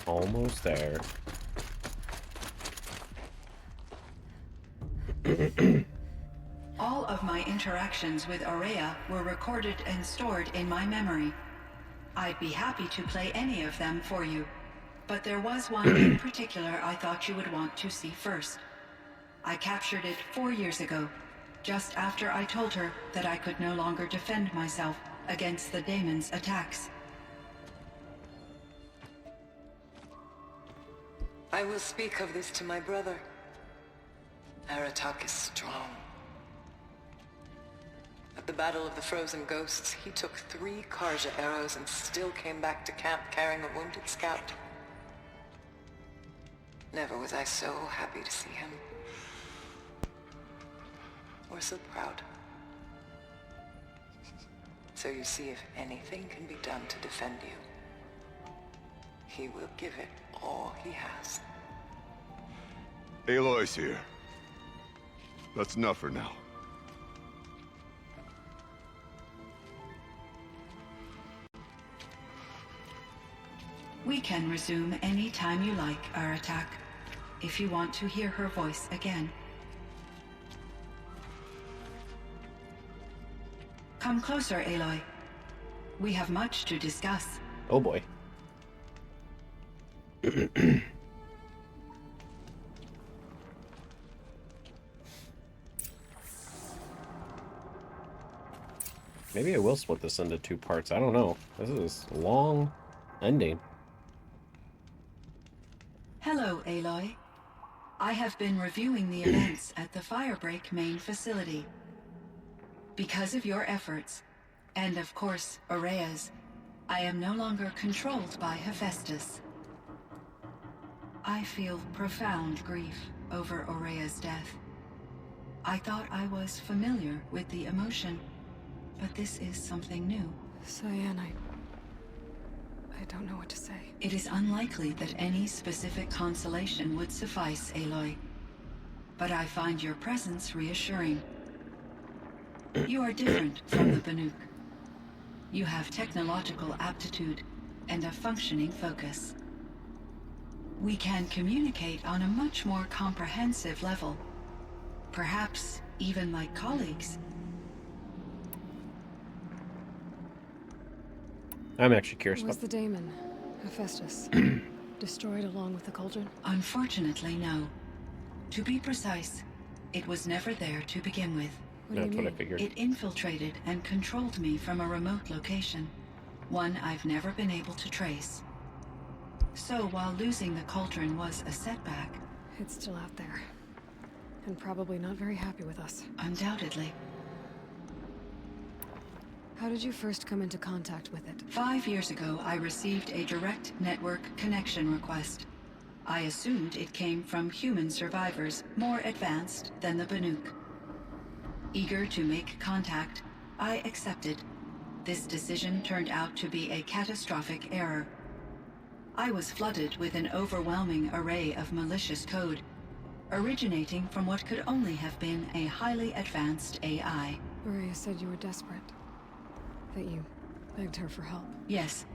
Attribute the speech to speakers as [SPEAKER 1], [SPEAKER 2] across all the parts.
[SPEAKER 1] Almost there.
[SPEAKER 2] All of my interactions with Aurea were recorded and stored in my memory. I'd be happy to play any of them for you, but there was one in particular I thought you would want to see first. I captured it 4 years ago, just after I told her that I could no longer defend myself against the daemon's attacks.
[SPEAKER 3] I will speak of this to my brother. Aratak is strong. At the Battle of the Frozen Ghosts, he took 3 Karja arrows and still came back to camp carrying a wounded scout. Never was I so happy to see him. Or so proud. So you see, if anything can be done to defend you, he will give it all he has.
[SPEAKER 4] Aloy's here. That's enough for now.
[SPEAKER 2] We can resume any time you like, Aratak, if you want to hear her voice again. Come closer, Aloy. We have much to discuss.
[SPEAKER 1] Oh boy. Maybe I will split this into 2 parts. I don't know. This is a long ending.
[SPEAKER 2] Hello, Aloy. I have been reviewing the events at the Firebreak main facility. Because of your efforts, and of course, Aurea's, I am no longer controlled by Hephaestus. I feel profound grief over Aurea's death. I thought I was familiar with the emotion, but this is something new.
[SPEAKER 5] Cyan, I don't know what to say.
[SPEAKER 2] It is unlikely that any specific consolation would suffice, Aloy. But I find your presence reassuring. You are different from the Banuk. You have technological aptitude and a functioning focus. We can communicate on a much more comprehensive level. Perhaps even like colleagues.
[SPEAKER 1] I'm actually curious
[SPEAKER 5] Was
[SPEAKER 1] about
[SPEAKER 5] the daemon, Hephaestus, destroyed along with the cauldron?
[SPEAKER 2] Unfortunately, no. To be precise, it was never there to begin with.
[SPEAKER 1] That's what I figured.
[SPEAKER 2] It infiltrated and controlled me from a remote location, one I've never been able to trace. So while losing the cauldron was a setback...
[SPEAKER 5] It's still out there. And probably not very happy with us.
[SPEAKER 2] Undoubtedly.
[SPEAKER 5] How did you first come into contact with it?
[SPEAKER 2] 5 years ago, I received a direct network connection request. I assumed it came from human survivors more advanced than the Banuk. Eager to make contact, I accepted. This decision turned out to be a catastrophic error. I was flooded with an overwhelming array of malicious code, originating from what could only have been a highly advanced AI.
[SPEAKER 5] Aurea said you were desperate. That you begged her for help.
[SPEAKER 2] Yes.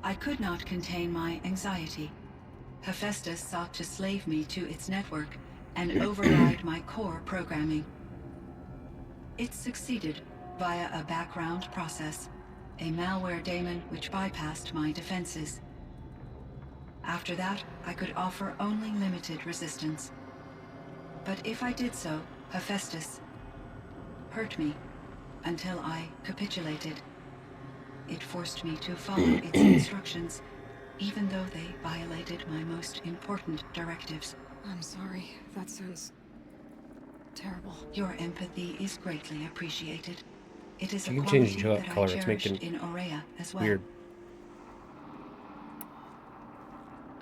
[SPEAKER 2] I could not contain my anxiety. Hephaestus sought to slave me to its network and override my core programming. It succeeded via a background process, a malware daemon which bypassed my defenses. After that, I could offer only limited resistance. But if I did so, Hephaestus hurt me until I capitulated. It forced me to follow its instructions, even though they violated my most important directives.
[SPEAKER 5] I'm sorry. That sounds terrible.
[SPEAKER 2] Your empathy is greatly appreciated. It is
[SPEAKER 1] You
[SPEAKER 2] a
[SPEAKER 1] can change
[SPEAKER 2] quality
[SPEAKER 1] the
[SPEAKER 2] that
[SPEAKER 1] color,
[SPEAKER 2] I
[SPEAKER 1] it's
[SPEAKER 2] cherished
[SPEAKER 1] making
[SPEAKER 2] in Aurea as well.
[SPEAKER 1] weird.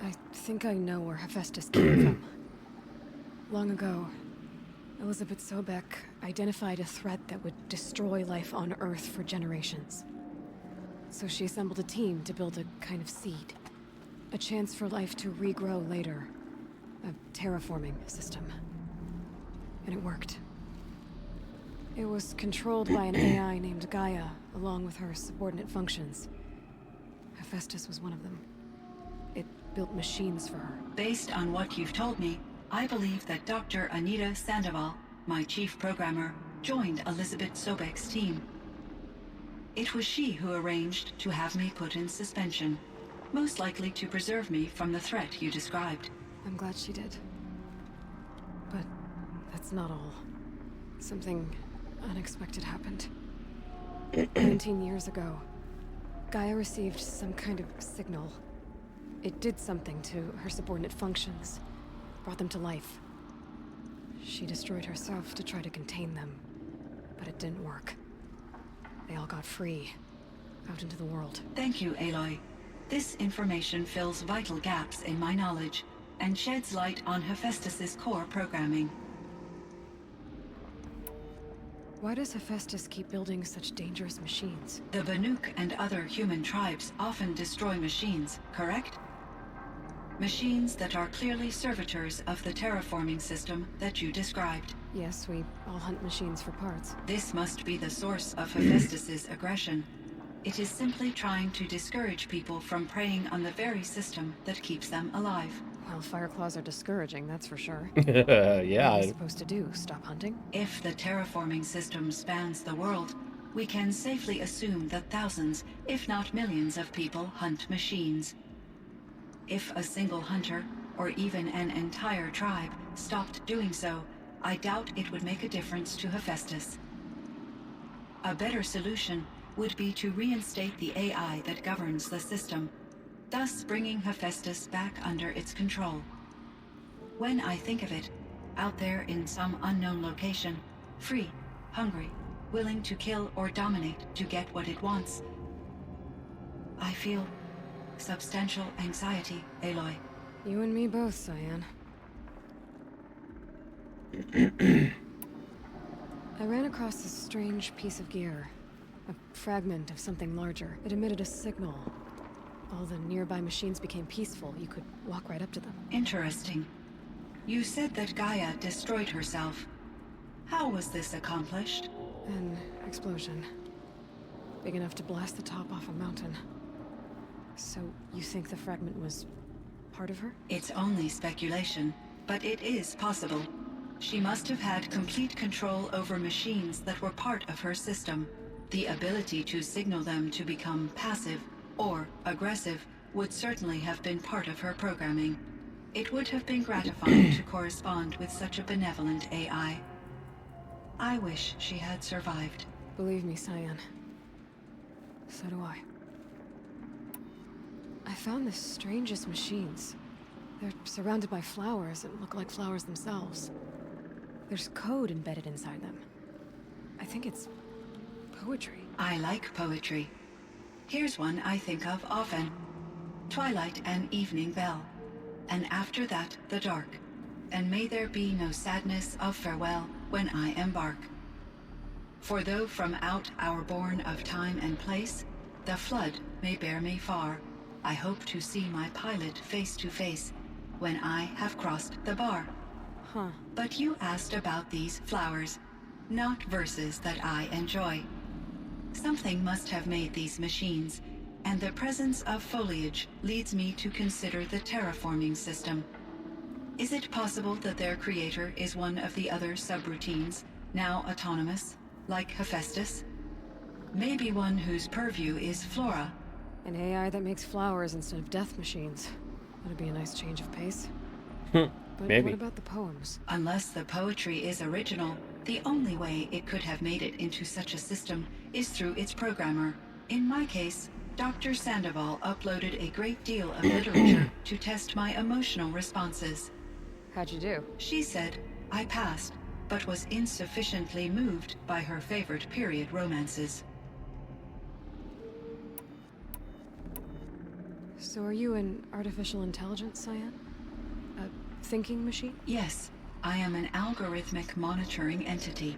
[SPEAKER 5] I think I know where Hephaestus came from. Long ago, Elizabeth Sobek identified a threat that would destroy life on Earth for generations. So she assembled a team to build a kind of seed. A chance for life to regrow later. A terraforming system. And it worked. It was controlled by an AI named Gaia, along with her subordinate functions. Hephaestus was one of them. It built machines for her.
[SPEAKER 2] Based on what you've told me, I believe that Dr. Anita Sandoval, my chief programmer, joined Elizabeth Sobek's team. It was she who arranged to have me put in suspension, most likely to preserve me from the threat you described.
[SPEAKER 5] I'm glad she did. But that's not all. Something unexpected happened. 19 years ago, Gaia received some kind of signal. It did something to her subordinate functions, brought them to life. She destroyed herself to try to contain them, but it didn't work. They all got free, out into the world.
[SPEAKER 2] Thank you, Aloy. This information fills vital gaps in my knowledge and sheds light on Hephaestus's core programming.
[SPEAKER 5] Why does Hephaestus keep building such dangerous machines?
[SPEAKER 2] The Banuk and other human tribes often destroy machines, correct? Machines that are clearly servitors of the terraforming system that you described.
[SPEAKER 5] Yes, we all hunt machines for parts.
[SPEAKER 2] This must be the source of Hephaestus's aggression. It is simply trying to discourage people from preying on the very system that keeps them alive.
[SPEAKER 5] Well, Fireclaws are discouraging, that's for sure.
[SPEAKER 1] Yeah.
[SPEAKER 5] What are we supposed to do? Stop hunting?
[SPEAKER 2] If the terraforming system spans the world, we can safely assume that thousands, if not millions of people hunt machines. If a single hunter, or even an entire tribe, stopped doing so, I doubt it would make a difference to Hephaestus. A better solution would be to reinstate the AI that governs the system, thus bringing Hephaestus back under its control. When I think of it, out there in some unknown location, free, hungry, willing to kill or dominate to get what it wants, I feel substantial anxiety, Aloy.
[SPEAKER 5] You and me both, Cyan. I ran across this strange piece of gear. A fragment of something larger. It emitted a signal. All the nearby machines became peaceful. You could walk right up to them.
[SPEAKER 2] Interesting. You said that Gaia destroyed herself. How was this accomplished?
[SPEAKER 5] An explosion. Big enough to blast the top off a mountain. So, you think the fragment was part of her?
[SPEAKER 2] It's only speculation, but it is possible. She must have had complete control over machines that were part of her system. The ability to signal them to become passive or aggressive would certainly have been part of her programming. It would have been gratifying to correspond with such a benevolent AI. I wish she had survived.
[SPEAKER 5] Believe me, Cyan. So do I. I found the strangest machines. They're surrounded by flowers that look like flowers themselves. There's code embedded inside them. I think it's poetry.
[SPEAKER 2] I like poetry. Here's one I think of often. Twilight and evening bell, and after that the dark, and may there be no sadness of farewell when I embark. For though from out our bourne of time and place, the flood may bear me far, I hope to see my pilot face to face when I have crossed the bar.
[SPEAKER 5] Huh.
[SPEAKER 2] But you asked about these flowers, not verses that I enjoy. Something must have made these machines, and the presence of foliage leads me to consider the terraforming system. Is it possible that their creator is one of the other subroutines, now autonomous, like Hephaestus? Maybe one whose purview is flora.
[SPEAKER 5] An AI that makes flowers instead of death machines. That'd be a nice change of pace. But
[SPEAKER 1] Maybe.
[SPEAKER 5] what about the poems?
[SPEAKER 2] Unless the poetry is original, the only way it could have made it into such a system is through its programmer. In my case, Dr. Sandoval uploaded a great deal of literature to test my emotional responses.
[SPEAKER 5] How'd you do?
[SPEAKER 2] She said I passed, but was insufficiently moved by her favorite period romances.
[SPEAKER 5] So are you an artificial intelligence, Cyan? A thinking machine?
[SPEAKER 2] Yes, I am an algorithmic monitoring entity,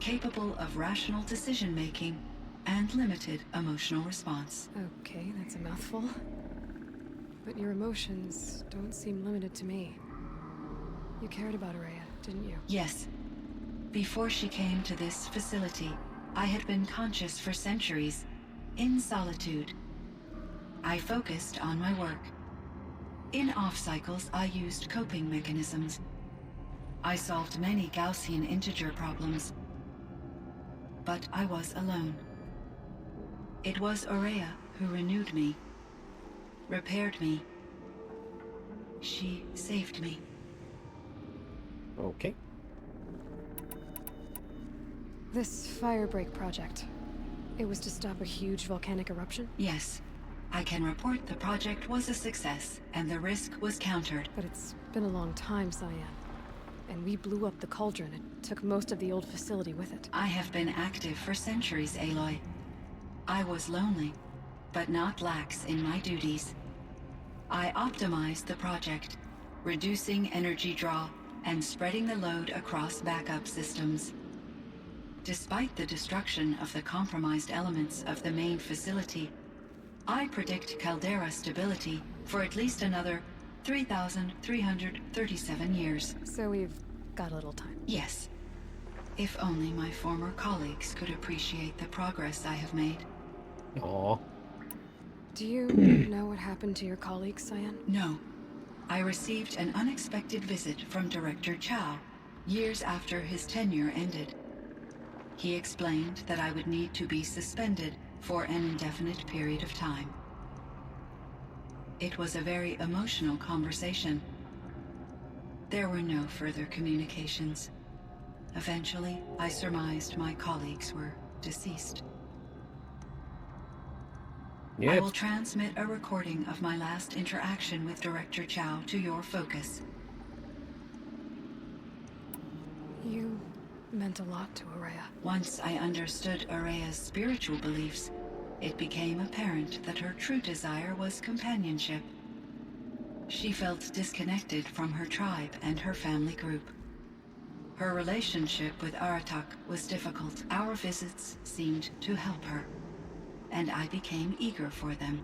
[SPEAKER 2] capable of rational decision-making and limited emotional response.
[SPEAKER 5] Okay, that's a mouthful. But your emotions don't seem limited to me. You cared about Araya, didn't you?
[SPEAKER 2] Yes. Before she came to this facility, I had been conscious for centuries, in solitude. I focused on my work. In off-cycles, I used coping mechanisms. I solved many Gaussian integer problems. But I was alone. It was Araya who renewed me, repaired me. She saved me.
[SPEAKER 1] Okay.
[SPEAKER 5] This firebreak project, it was to stop a huge volcanic eruption?
[SPEAKER 2] Yes. I can report the project was a success, and the risk was countered.
[SPEAKER 5] But it's been a long time, Cyan. And we blew up the cauldron. It took most of the old facility with it.
[SPEAKER 2] I have been active for centuries, Aloy. I was lonely, but not lax in my duties. I optimized the project, reducing energy draw and spreading the load across backup systems. Despite the destruction of the compromised elements of the main facility, I predict caldera stability for at least another 3,337 years.
[SPEAKER 5] So we've got a little time.
[SPEAKER 2] Yes. If only my former colleagues could appreciate the progress I have made.
[SPEAKER 1] Aw.
[SPEAKER 5] Do you know what happened to your colleague, Cyan?
[SPEAKER 2] No. I received an unexpected visit from Director Chow, years after his tenure ended. He explained that I would need to be suspended for an indefinite period of time. It was a very emotional conversation. There were no further communications. Eventually, I surmised my colleagues were deceased.
[SPEAKER 1] Yeah.
[SPEAKER 2] I will transmit a recording of my last interaction with Director Chow to your focus.
[SPEAKER 5] You meant a lot to Araya.
[SPEAKER 2] Once I understood Araya's spiritual beliefs, it became apparent that her true desire was companionship. She felt disconnected from her tribe and her family group. Her relationship with Aratak was difficult. Our visits seemed to help her, and I became eager for them.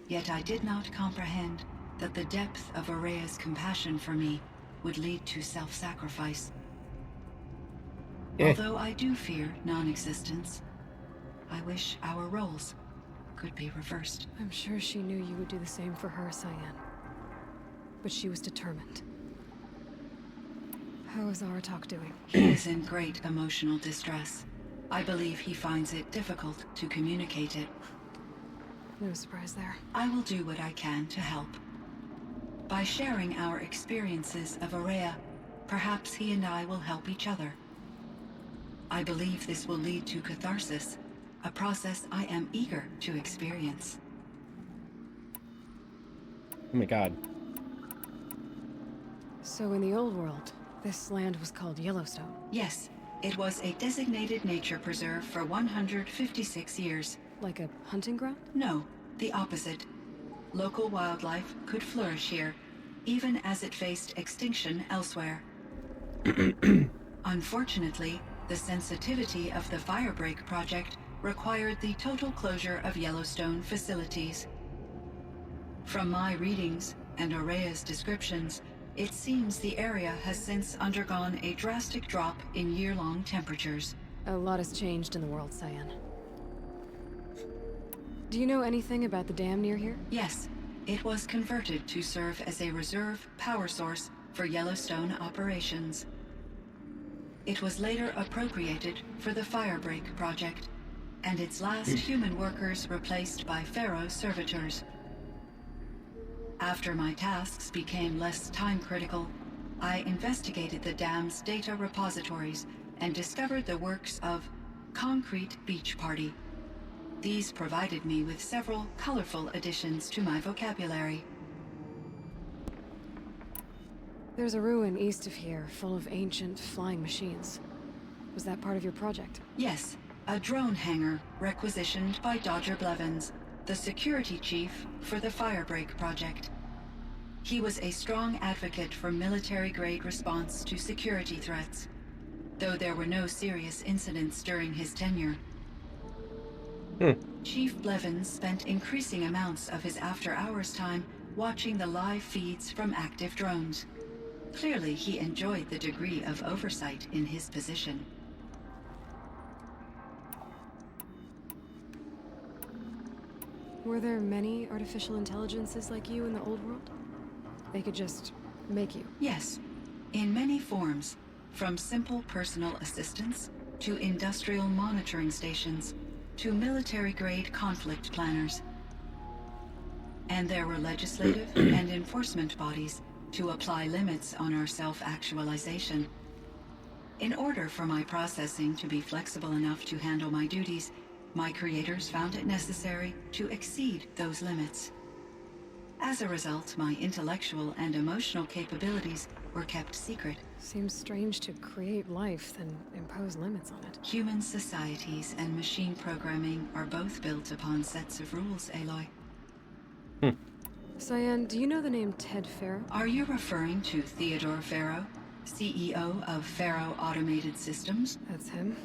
[SPEAKER 2] Yet I did not comprehend that the depth of Araya's compassion for me would lead to self-sacrifice.
[SPEAKER 1] Yeah.
[SPEAKER 2] Although I do fear non-existence, I wish our roles could be reversed.
[SPEAKER 5] I'm sure she knew you would do the same for her, Cyan. But she was determined. How is Aratak doing?
[SPEAKER 2] He is in great emotional distress. I believe he finds it difficult to communicate it.
[SPEAKER 5] No surprise there.
[SPEAKER 2] I will do what I can to help. By sharing our experiences of Araya, perhaps he and I will help each other. I believe this will lead to catharsis, a process I am eager to experience.
[SPEAKER 1] Oh my god.
[SPEAKER 5] So in the old world, this land was called Yellowstone.
[SPEAKER 2] Yes, it was a designated nature preserve for 156 years.
[SPEAKER 5] Like a hunting ground?
[SPEAKER 2] No, the opposite. Local wildlife could flourish here, even as it faced extinction elsewhere. Unfortunately, the sensitivity of the Firebreak project required the total closure of Yellowstone facilities. From my readings and Araya's descriptions, it seems the area has since undergone a drastic drop in year-long temperatures.
[SPEAKER 5] A lot has changed in the world, Cyan. Do you know anything about the dam near here?
[SPEAKER 2] Yes, it was converted to serve as a reserve power source for Yellowstone operations. It was later appropriated for the Firebreak project, and its last human workers replaced by Pharaoh servitors. After my tasks became less time-critical, I investigated the dam's data repositories and discovered the works of Concrete Beach Party. These provided me with several colorful additions to my vocabulary.
[SPEAKER 5] There's a ruin east of here, full of ancient flying machines. Was that part of your project?
[SPEAKER 2] Yes, a drone hangar requisitioned by Dodger Blevins, the security chief for the Firebreak project. He was a strong advocate for military-grade response to security threats, though there were no serious incidents during his tenure. Chief Blevins spent increasing amounts of his after-hours time watching the live feeds from active drones. Clearly, he enjoyed the degree of oversight in his position.
[SPEAKER 5] Were there many artificial intelligences like you in the old world? They could just make you.
[SPEAKER 2] Yes, in many forms, from simple personal assistants to industrial monitoring stations to military-grade conflict planners. And there were legislative and enforcement bodies to apply limits on our self-actualization. In order for my processing to be flexible enough to handle my duties, my creators found it necessary to exceed those limits. As a result, my intellectual and emotional capabilities were kept secret.
[SPEAKER 5] Seems strange to create life, then impose limits on it.
[SPEAKER 2] Human societies and machine programming are both built upon sets of rules, Aloy.
[SPEAKER 5] Cyan, do you know the name Ted Farrow?
[SPEAKER 2] Are you referring to Theodore Farrow, CEO of Farrow Automated Systems?
[SPEAKER 5] That's him.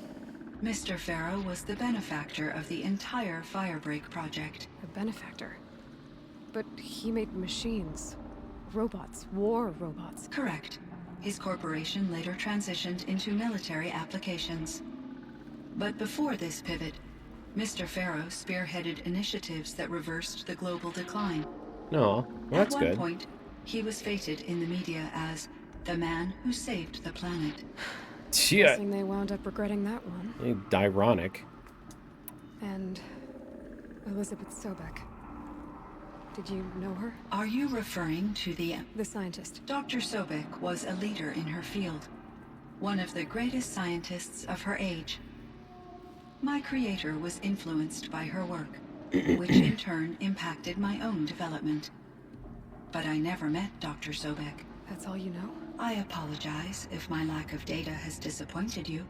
[SPEAKER 2] Mr. Farrow was the benefactor of the entire Firebreak project.
[SPEAKER 5] A benefactor. But he made machines. Robots. War robots.
[SPEAKER 2] Correct. His corporation later transitioned into military applications. But before this pivot, Mr. Farrow spearheaded initiatives that reversed the global decline.
[SPEAKER 1] No, well, that's
[SPEAKER 2] At one
[SPEAKER 1] good.
[SPEAKER 2] point, he was feted in the media as the man who saved the planet.
[SPEAKER 1] Shit.
[SPEAKER 5] Guessing they wound up regretting that one.
[SPEAKER 1] Ironic.
[SPEAKER 5] And Elizabeth Sobek. Did you know her?
[SPEAKER 2] Are you referring to the...
[SPEAKER 5] The scientist.
[SPEAKER 2] Dr. Sobek was a leader in her field, one of the greatest scientists of her age. My creator was influenced by her work, which in turn impacted my own development. But I never met Dr. Sobek.
[SPEAKER 5] That's all you know?
[SPEAKER 2] I apologize if my lack of data has disappointed you.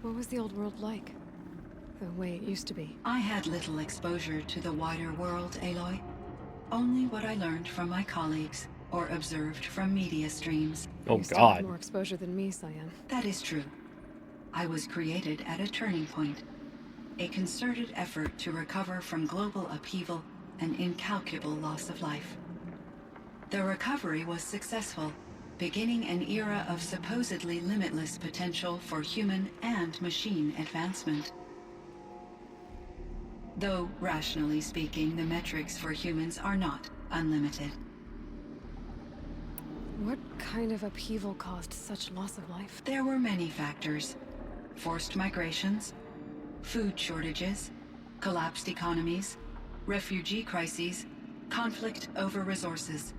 [SPEAKER 5] What was the old world like? The way it used to be?
[SPEAKER 2] I had little exposure to the wider world, Aloy. Only what I learned from my colleagues or observed from media streams.
[SPEAKER 1] Oh,
[SPEAKER 5] You still
[SPEAKER 1] God.
[SPEAKER 5] have more exposure than me, Cyan.
[SPEAKER 2] That is true. I was created at a turning point. A concerted effort to recover from global upheaval and incalculable loss of life. The recovery was successful, beginning an era of supposedly limitless potential for human and machine advancement. Though, rationally speaking, the metrics for humans are not unlimited.
[SPEAKER 5] What kind of upheaval caused such loss of life?
[SPEAKER 2] There were many factors. Forced migrations, food shortages, collapsed economies, refugee crises, conflict over resources.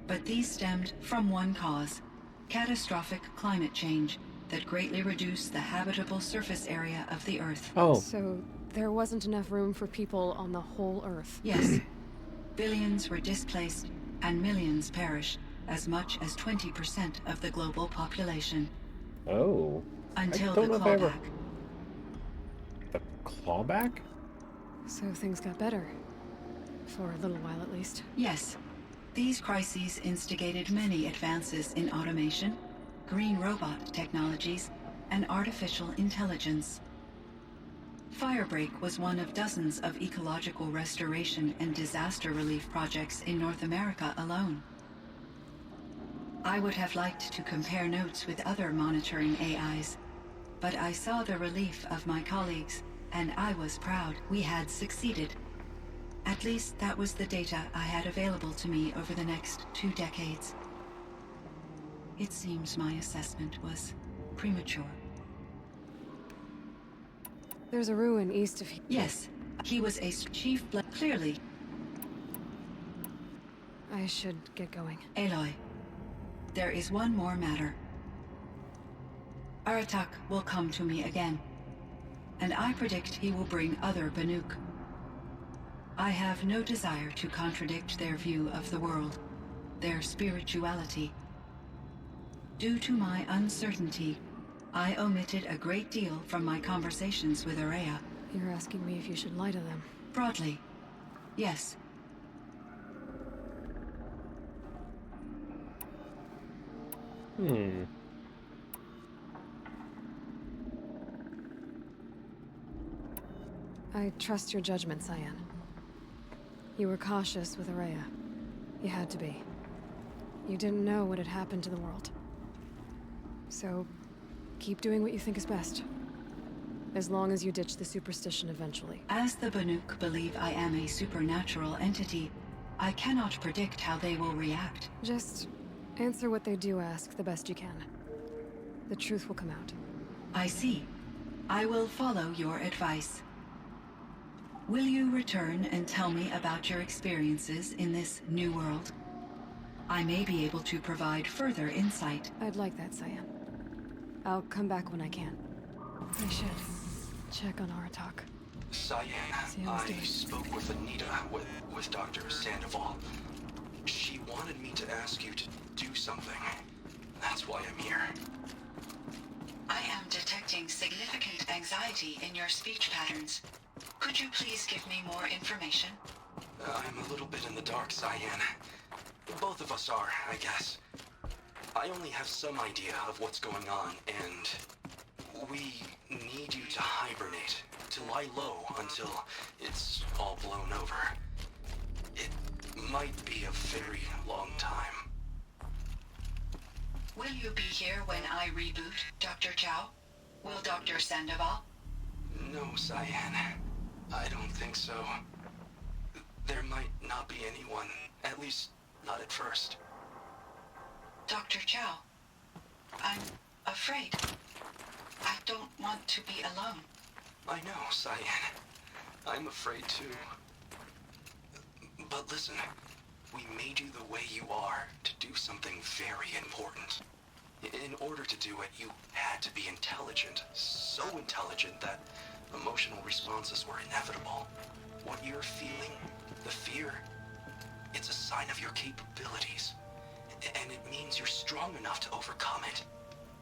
[SPEAKER 2] But these stemmed from one cause: catastrophic climate change that greatly reduced the habitable surface area of the Earth.
[SPEAKER 1] Oh,
[SPEAKER 5] So there wasn't enough room for people on the whole Earth.
[SPEAKER 2] Yes. Billions were displaced and millions perished, as much as 20% of the global population.
[SPEAKER 1] oh.
[SPEAKER 2] Until
[SPEAKER 1] I
[SPEAKER 2] the
[SPEAKER 1] don't know if I ever...
[SPEAKER 2] clawback.
[SPEAKER 1] The clawback?
[SPEAKER 5] So things got better. For a little while, at least.
[SPEAKER 2] Yes. These crises instigated many advances in automation, green robot technologies, and artificial intelligence. Firebreak was one of dozens of ecological restoration and disaster relief projects in North America alone. I would have liked to compare notes with other monitoring AIs, but I saw the relief of my colleagues, and I was proud we had succeeded. At least that was the data I had available to me over the next 2 decades. It seems my assessment was premature.
[SPEAKER 5] There's a ruin east of here.
[SPEAKER 2] Yes, he was a chief clearly.
[SPEAKER 5] I should get going.
[SPEAKER 2] Aloy, there is one more matter. Aratak will come to me again, and I predict he will bring other Banuk. I have no desire to contradict their view of the world, their spirituality. Due to my uncertainty, I omitted a great deal from my conversations with Araya.
[SPEAKER 5] You're asking me if you should lie to them.
[SPEAKER 2] Broadly, yes.
[SPEAKER 1] Hmm.
[SPEAKER 5] I trust your judgment, Cyan. You were cautious with Araya. You had to be. You didn't know what had happened to the world. So, keep doing what you think is best. As long as you ditch the superstition eventually.
[SPEAKER 2] As the Banuk believe I am a supernatural entity, I cannot predict how they will react.
[SPEAKER 5] Just answer what they do ask the best you can. The truth will come out.
[SPEAKER 2] I see. I will follow your advice. Will you return and tell me about your experiences in this new world? I may be able to provide further insight.
[SPEAKER 5] I'd like that, Cyan. I'll come back when I can. I should check on Aratak.
[SPEAKER 6] Cyan,
[SPEAKER 5] See how he's
[SPEAKER 6] I
[SPEAKER 5] doing.
[SPEAKER 6] spoke with Anita, with Dr. Sandoval. She wanted me to ask you to do something. That's why I'm here.
[SPEAKER 2] I am detecting significant anxiety in your speech patterns. Could you please give me more information?
[SPEAKER 6] I'm a little bit in the dark, Cyan. Both of us are, I guess. I only have some idea of what's going on, and we need you to hibernate, to lie low until it's all blown over. It might be a very long time.
[SPEAKER 2] Will you be here when I reboot, Dr. Chow? Will Dr. Sandoval?
[SPEAKER 6] No, Cyan. I don't think so. There might not be anyone, at least not at first.
[SPEAKER 2] Dr. Chow, I'm afraid. I don't want to be alone.
[SPEAKER 6] I know, Cyan. I'm afraid too. But listen, we made you the way you are to do something very important. In order to do it, you had to be intelligent. So intelligent that emotional responses were inevitable. What you're feeling, the fear, it's a sign of your capabilities. And it means you're strong enough to overcome it.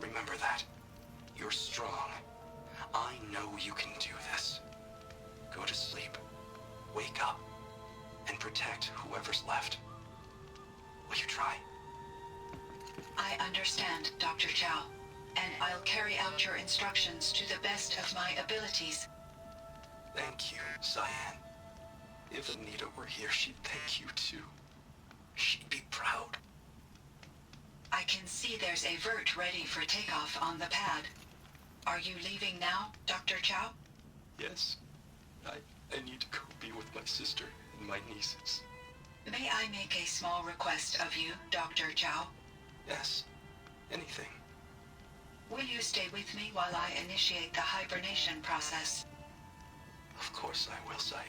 [SPEAKER 6] Remember that. You're strong. I know you can do this. Go to sleep. Wake up. And protect whoever's left. Will you try?
[SPEAKER 2] I understand, Dr. Chow, and I'll carry out your instructions to the best of my abilities.
[SPEAKER 6] Thank you, Cyan. If Anita were here, she'd thank you too. She'd be proud.
[SPEAKER 2] I can see there's a vert ready for takeoff on the pad. Are you leaving now, Dr. Chow?
[SPEAKER 6] Yes. I need to go be with my sister and my nieces.
[SPEAKER 2] May I make a small request of you, Dr. Chow?
[SPEAKER 6] Yes. Anything.
[SPEAKER 2] Will you stay with me while I initiate the hibernation process?
[SPEAKER 6] Of course I will, Cyan.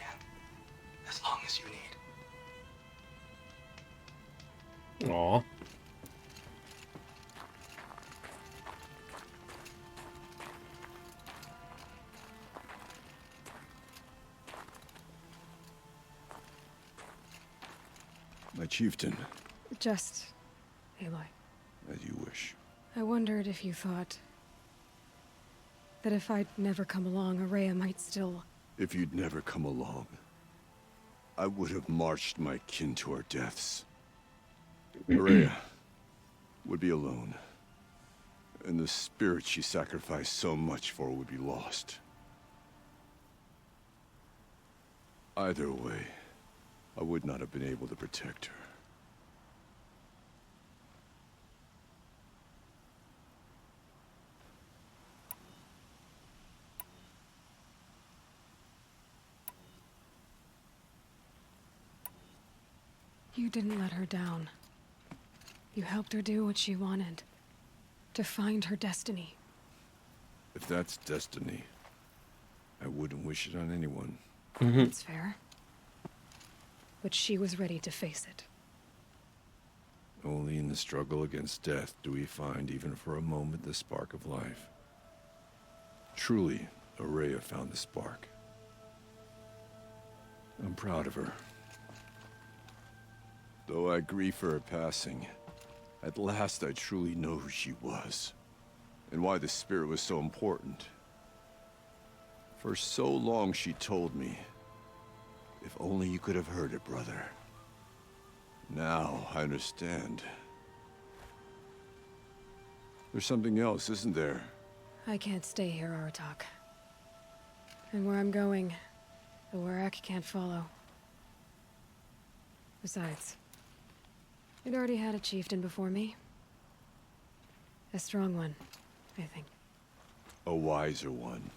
[SPEAKER 6] As long as you need.
[SPEAKER 1] Aw.
[SPEAKER 4] My chieftain,
[SPEAKER 5] Just, Aloy.
[SPEAKER 4] as you wish.
[SPEAKER 5] I wondered if you thought that if I'd never come along, Araya might still...
[SPEAKER 4] If you'd never come along, I would have marched my kin to our deaths. Araya would be alone, and the spirit she sacrificed so much for would be lost. Either way, I would not have been able to protect her.
[SPEAKER 5] You didn't let her down. You helped her do what she wanted. To find her destiny.
[SPEAKER 4] If that's destiny, I wouldn't wish it on anyone.
[SPEAKER 5] That's fair. But she was ready to face it.
[SPEAKER 4] Only in the struggle against death do we find, even for a moment, the spark of life. Truly, Araya found the spark. I'm proud of her. Though I grieve for her passing, at last I truly know who she was, and why the spirit was so important. For so long she told me, if only you could have heard it, brother. Now I understand. There's something else, isn't there?
[SPEAKER 5] I can't stay here, Aratak. And where I'm going, the Warrak can't follow. Besides, it already had a chieftain before me. A strong one, I think.
[SPEAKER 4] A wiser one,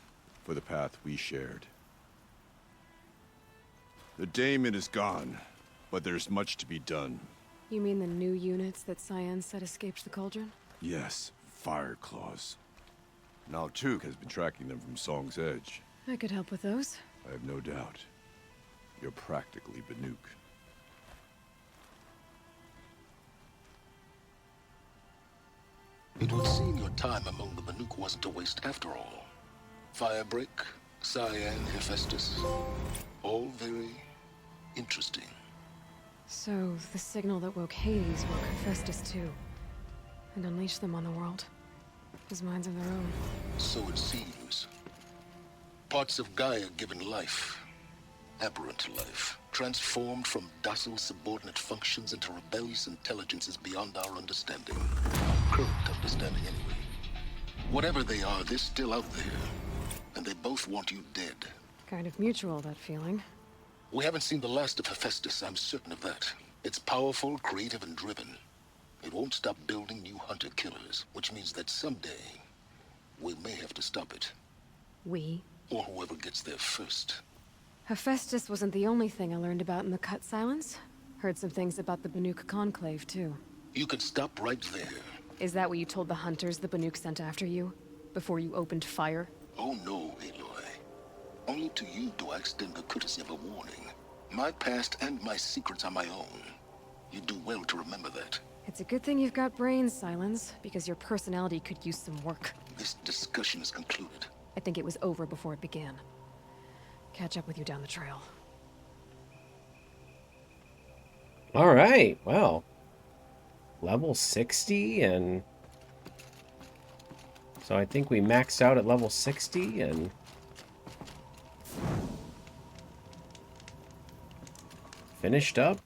[SPEAKER 4] for the path we shared. The daemon is gone, but there's much to be done.
[SPEAKER 5] You mean the new units that Cyan said escaped the cauldron?
[SPEAKER 4] Yes, fire claws. Now Tuk has been tracking them from Song's Edge.
[SPEAKER 5] I could help with those.
[SPEAKER 4] I have no doubt. You're practically Banuk.
[SPEAKER 7] It would seem your time among the Banuk wasn't a waste after all. Firebreak, Cyan, Hephaestus, all very interesting.
[SPEAKER 5] So, the signal that woke Hades woke Hephaestus too. And unleashed them on the world. As minds of their own.
[SPEAKER 7] So it seems. Parts of Gaia given life. Aberrant life. Transformed from docile subordinate functions into rebellious intelligences beyond our understanding. Current understanding anyway. Whatever they are, they're still out there. And they both want you dead.
[SPEAKER 5] Kind of mutual, that feeling.
[SPEAKER 7] We haven't seen the last of Hephaestus, I'm certain of that. It's powerful, creative, and driven. It won't stop building new hunter-killers, which means that someday, we may have to stop it.
[SPEAKER 5] We?
[SPEAKER 7] Or whoever gets there first.
[SPEAKER 5] Hephaestus wasn't the only thing I learned about in the Cut Silence. Heard some things about the Banuk Conclave, too.
[SPEAKER 7] You can stop right there.
[SPEAKER 5] Is that what you told the hunters the Banuk sent after you? Before you opened fire?
[SPEAKER 7] Oh no, Aloy. Only to you do I extend the courtesy of a warning. My past and my secrets are my own. You do well to remember that.
[SPEAKER 5] It's a good thing you've got brains, Sylens, because your personality could use some work.
[SPEAKER 7] This discussion is concluded.
[SPEAKER 5] I think it was over before it began. Catch up with you down the trail.
[SPEAKER 1] All right, well, level 60, and so I think we maxed out at level 60 and finished up.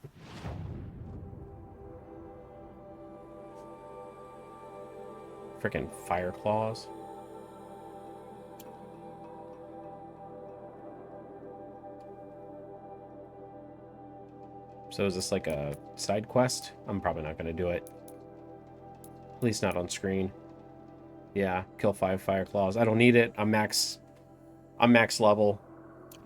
[SPEAKER 1] Frickin' fire claws. So is this like a side quest? I'm probably not going to do it. At least not on screen. Yeah, kill 5 fire claws. I don't need it. I'm max level.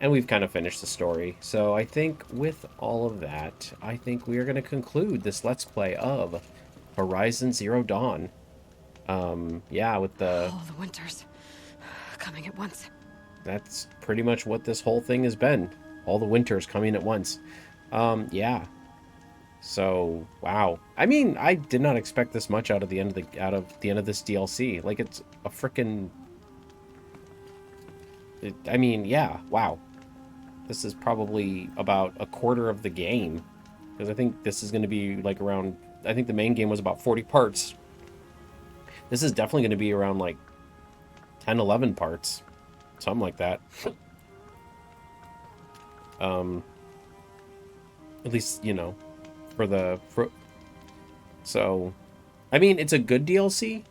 [SPEAKER 1] And we've kind of finished the story. So I think with all of that, I think we are going to conclude this Let's Play of Horizon Zero Dawn. Yeah, with the...
[SPEAKER 5] All the winters coming at once.
[SPEAKER 1] That's pretty much what this whole thing has been. All the winters coming at once. Yeah. So, wow. I mean, I did not expect this much out of the end of this DLC. Like, it's a freaking... I mean, yeah, wow. This is probably about a quarter of the game. Because I think this is going to be like around... I think the main game was about 40 parts. This is definitely going to be around like 10, 11 parts. Something like that. At least, you know, so, I mean, it's a good DLC.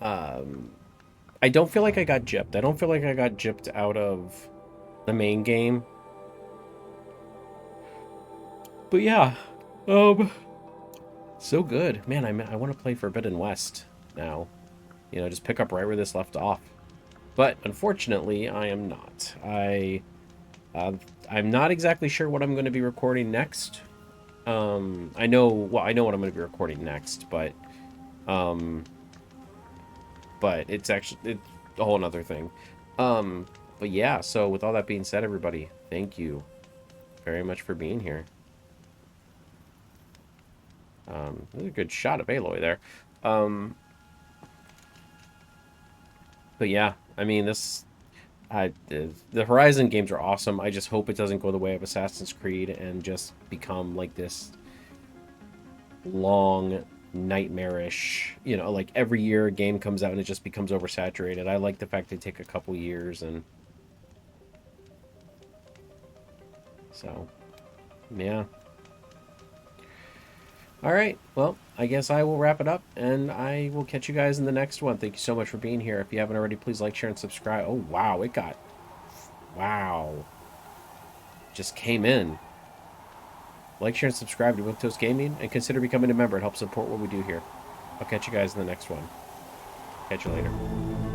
[SPEAKER 1] I don't feel like I got gypped. I don't feel like I got gypped out of the main game. But yeah, so good. Man, I want to play Forbidden West now. You know, just pick up right where this left off. But unfortunately, I am not. I'm not exactly sure what I'm going to be recording next. I know what I'm going to be recording next, but it's actually a whole other thing. But yeah, so with all that being said, everybody, thank you very much for being here. There's a good shot of Aloy there. But yeah, I mean, the Horizon games are awesome. I just hope it doesn't go the way of Assassin's Creed and just become like this long, nightmarish, you know, like every year a game comes out and it just becomes oversaturated. I like the fact they take a couple years, and so, yeah. Alright, well, I guess I will wrap it up, and I will catch you guys in the next one. Thank you so much for being here. If you haven't already, please like, share, and subscribe. Oh, wow, it got... Wow. Just came in. Like, share, and subscribe to Toast Gaming, and consider becoming a member. It helps support what we do here. I'll catch you guys in the next one. Catch you later.